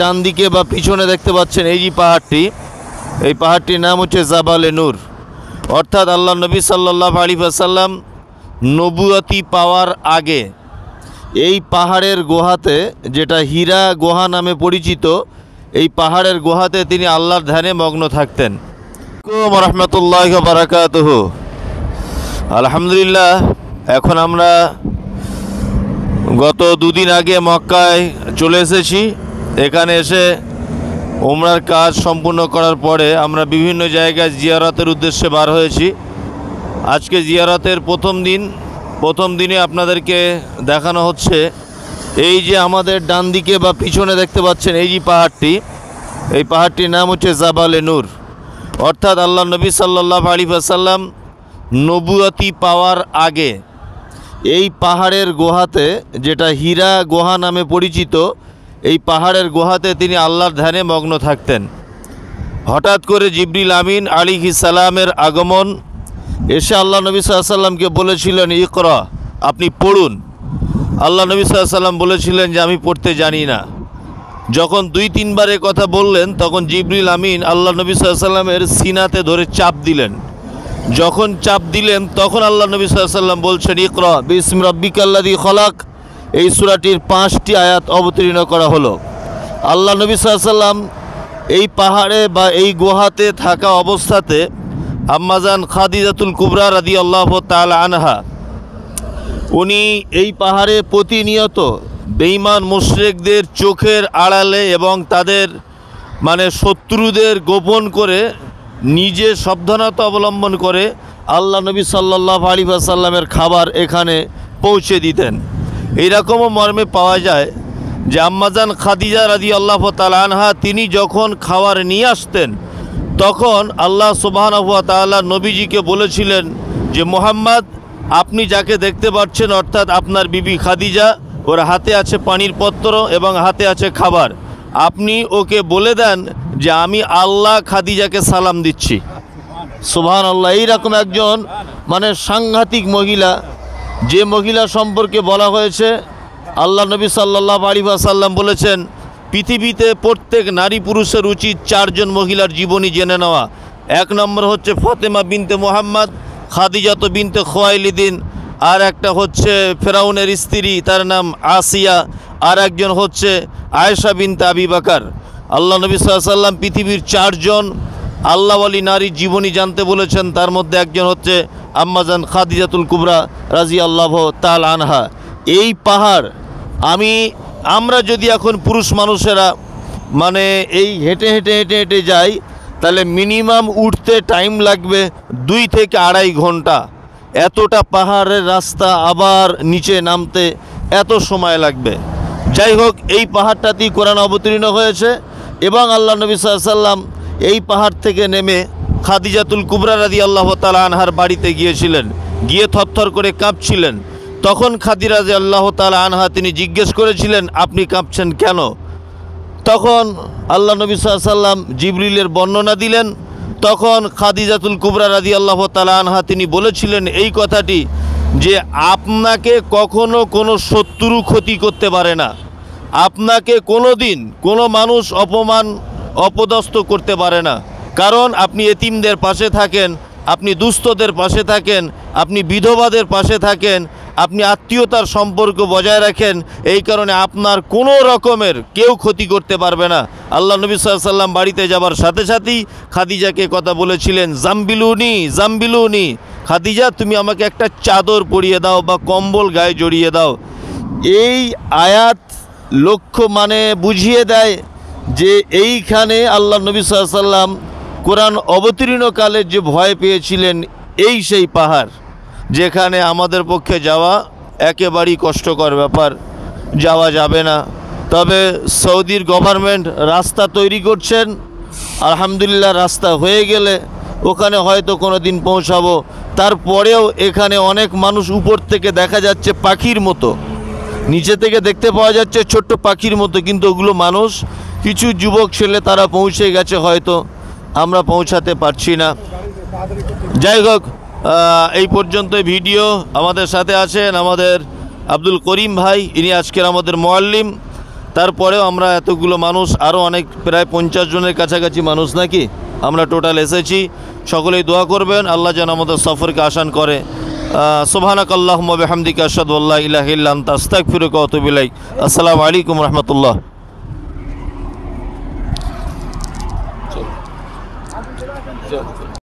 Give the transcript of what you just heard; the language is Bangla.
ডান দিকে বা পিছনে দেখতে পাচ্ছেন এই যে পাহাড়টি, এই পাহাড়টির নাম হচ্ছে জাবালে নূর। অর্থাৎ আল্লাহ নবী সাল্লাল্লাহু আলাইহি ওয়াসাল্লাম নবুয়তি পাওয়ার আগে এই পাহাড়ের গুহাতে, যেটা হীরা গুহা নামে পরিচিত, এই পাহাড়ের গুহাতে তিনি আল্লাহর ধ্যানে মগ্ন থাকতেন। ওয়া রাহমাতুল্লাহি ওয়া বারাকাতুহু। আলহামদুলিল্লাহ, এখন আমরা গত দুদিন আগে মক্কায় চলে এসেছি। এখানে এসে উমরার কাজ সম্পূর্ণ করার পরে আমরা বিভিন্ন জায়গায় জিয়ারতের উদ্দেশ্যে বার হয়েছি। আজকে জিয়ারতের প্রথম দিনে আপনাদেরকে দেখানো হচ্ছে এই যে আমাদের ডান দিকে বা পিছনে দেখতে পাচ্ছেন এই যে পাহাড়টি, এই পাহাড়টির নাম হচ্ছে জাবালে নূর। অর্থাৎ আল্লাহ নবী সাল্লাল্লাহু আলাইহি ওয়াসাল্লাম নবুয়তি পাওয়ার আগে এই পাহাড়ের গুহাতে, যেটা হীরা গুহা নামে পরিচিত, এই পাহাড়ের গুহাতে তিনি আল্লাহর ধ্যানে মগ্ন থাকতেন। হঠাৎ করে জিবরিল আমিন আলাইহিস সালামের আগমন এসে আল্লাহ নবী সাল্লাল্লাহু আলাইহি ওয়াসাল্লামকে বলেছিলেন, ইকরা, আপনি পড়ুন। আল্লাহ নবী সাল্লাল্লাহু আলাইহি ওয়াসাল্লাম বলেছিলেন যে আমি পড়তে জানি না। যখন 2-3 বার কথা বললেন, তখন জিবরিল আমিন আল্লাহ নবী সাল্লাল্লাহু আলাইহি ওয়াসাল্লামের সিনাতে ধরে চাপ দিলেন। যখন চাপ দিলেন তখন আল্লাহ নবী সাল্লাল্লাহু আলাইহি ওয়াসাল্লাম বলছেন, ইকরা বিসমি রাব্বিকাল্লাযী খলাক। এই সূরাটির 5টি আয়াত অবতীর্ণ করা হলো। আল্লাহ নবী সাল্লাল্লাহু আলাইহি ওয়াসাল্লাম এই পাহাড়ে বা এই গুহাতে থাকা অবস্থাতে আম্মাজান খাদিজাতুল কুবরা রাদিয়াল্লাহু তাআলা আনহা, উনি এই পাহাড়ে প্রতিনিয়ত বেঈমান মুশরিকদের চোখের আড়ালে এবং তাদের শত্রুদের গোপন করে নিজে সাবধানতা অবলম্বন করে আল্লাহ নবী সাল্লাল্লাহু আলাইহি ওয়াসাল্লামের খাবার এখানে পৌঁছে দিতেন। এইরকমও মর্মে পাওয়া যায় যে আম্মাজান খাদিজা রাদিয়াল্লাহু তাআলা আনহা তিনি যখন খাবার নিয়ে আসতেন, তখন আল্লাহ সুবহানাহু ওয়া তাআলা নবীজিকে বলেছিলেন যে মুহাম্মদ, আপনি যাকে দেখতে পাচ্ছেন অর্থাৎ আপনার বিবি খাদিজা, ওর হাতে আছে পানির পাত্র এবং হাতে আছে খাবার, আপনি ওকে বলে দেন যে আমি আল্লাহ খাদিজাকে সালাম দিচ্ছি। সুবহানাল্লাহ। এইরকম একজন সাংঘাতিক মহিলা, যে মহিলা সম্পর্কে বলা হয়েছে আল্লাহ নবী সাল্লাল্লাহু আলাইহি ওয়াসাল্লাম বলেছেন, পৃথিবীতে প্রত্যেক নারী পুরুষের উচিত 4 জন মহিলার জীবনী জেনে নেওয়া। 1 নম্বর হচ্ছে ফাতেমা বিনতে মুহাম্মদ, খাদিজাত বিনতে খুয়াইলিদিন, আর একটা হচ্ছে ফেরাউনের স্ত্রী, তার নাম আসিয়া, আর একজন হচ্ছে আয়েশা বিনতে আবি বকর। আল্লাহ নবী সাল্লাল্লাহু আলাইহি ওয়াসাল্লাম পৃথিবীর 4 জন আল্লাহওয়ালী নারীর জীবনী জানতে বলেছেন। তার মধ্যে একজন হচ্ছে আম্মাজান খাদিজাতুল কুবরা রাদিয়াল্লাহু তাআলা আনহা। এই পাহাড় আমরা যদি এখন পুরুষ মানুষেরা এই হেঁটে হেঁটে হেঁটে হেঁটে যাই, তাহলে মিনিমাম উঠতে টাইম লাগবে 2 থেকে 2.5 ঘন্টা। এতটা পাহাড়ের রাস্তা, আবার নিচে নামতে এত সময় লাগবে। যাই হোক, এই পাহাড়টাতেই কোরআন অবতীর্ণ হয়েছে এবং আল্লাহ নবী সাল্লাল্লাহু আলাইহি ওয়াসাল্লাম এই পাহাড় থেকে নেমে খাদিজাতুল কুবরা রাদিয়াল্লাহু তাআলা আনহার বাড়িতে গিয়েছিলেন। গিয়ে থরথর করে কাঁপছিলেন। তখন খাদিজা রাদিয়াল্লাহু তাআলা আনহা তিনি জিজ্ঞেস করেছিলেন, আপনি কাঁপছেন কেন? তখন আল্লাহ নবী সাল্লাল্লাহু আলাইহি ওয়াসাল্লাম জিবরিলের বর্ণনা দিলেন। তখন খাদিজাতুল কুবরা রাদিয়াল্লাহু তাআলা আনহা তিনি বলেছিলেন এই কথাটি যে আপনাকে কখনো কোনো শত্রু ক্ষতি করতে পারে না, আপনাকে কোনো দিন কোনো মানুষ অপদস্থ করতে পারে না, কারণ আপনি এতিমদের পাশে থাকেন, আপনি দুস্থদের পাশে থাকেন, আপনি বিধবাদের পাশে থাকেন, আপনি আত্মীয়তার সম্পর্ক বজায় রাখেন। এই কারণে আপনার কোনো রকমের কেউ ক্ষতি করতে পারবে না। আল্লাহ নবী সাল্লাল্লাহু আলাইহি ওয়াসাল্লাম বাড়িতে যাবার সাথে সাথেই খাদিজাকে কথা বলেছিলেন, জাম্বিলুনি, খাদিজা তুমি আমাকে একটা চাদর পরিয়ে দাও বা কম্বল গায়ে জড়িয়ে দাও। এই আয়াত লক্ষ্য বুঝিয়ে দেয় যে এইখানে আল্লাহ নবী সাল্লাল্লাহু আলাইহি ওয়াসাল্লাম কোরআন অবতীর্ণকালে যে ভয় পেয়েছিলেন, এই সেই পাহাড় যেখানে আমাদের পক্ষে যাওয়া একেবারেই কষ্টকর ব্যাপার, যাওয়া যাবে না। তবে সৌদির গভর্নমেন্ট রাস্তা তৈরি করছেন, আলহামদুলিল্লাহ রাস্তা হয়ে গেলে ওখানে হয়তো কোনো দিন পৌঁছাবো। তারপরেও এখানে অনেক মানুষ উপর থেকে দেখা যাচ্ছে পাখির মতো, নিচে থেকে দেখতে পাওয়া যাচ্ছে ছোট্ট পাখির মতো, কিন্তু ওগুলো মানুষ। কিছু যুবক ছেলে তারা পৌঁছে গেছে, হয়তো আমরা পৌঁছাতে পারছি না। যাই হোক, এই পর্যন্ত ভিডিও। আমাদের সাথে আছেন আমাদের আব্দুল করিম ভাই, ইনি আজকের আমাদের মুআল্লিম। তারপরেও আমরা এতগুলো মানুষ, আরও অনেক প্রায় 50 জনের কাছাকাছি মানুষ নাকি আমরা টোটাল এসেছি। সকলেই দোয়া করবেন আল্লাহ যেন আমাদের সফরকে আসান করে। সুবহানাকাল্লাহুম্মা বিহামদিকা আশহাদু আল্লা ইলাহা ইল্লা আনতা আস্তাগফিরুকা ওয়া আতুবু ইলাইক। আসসালামু আলাইকুম ওয়া রাহমাতুল্লাহ।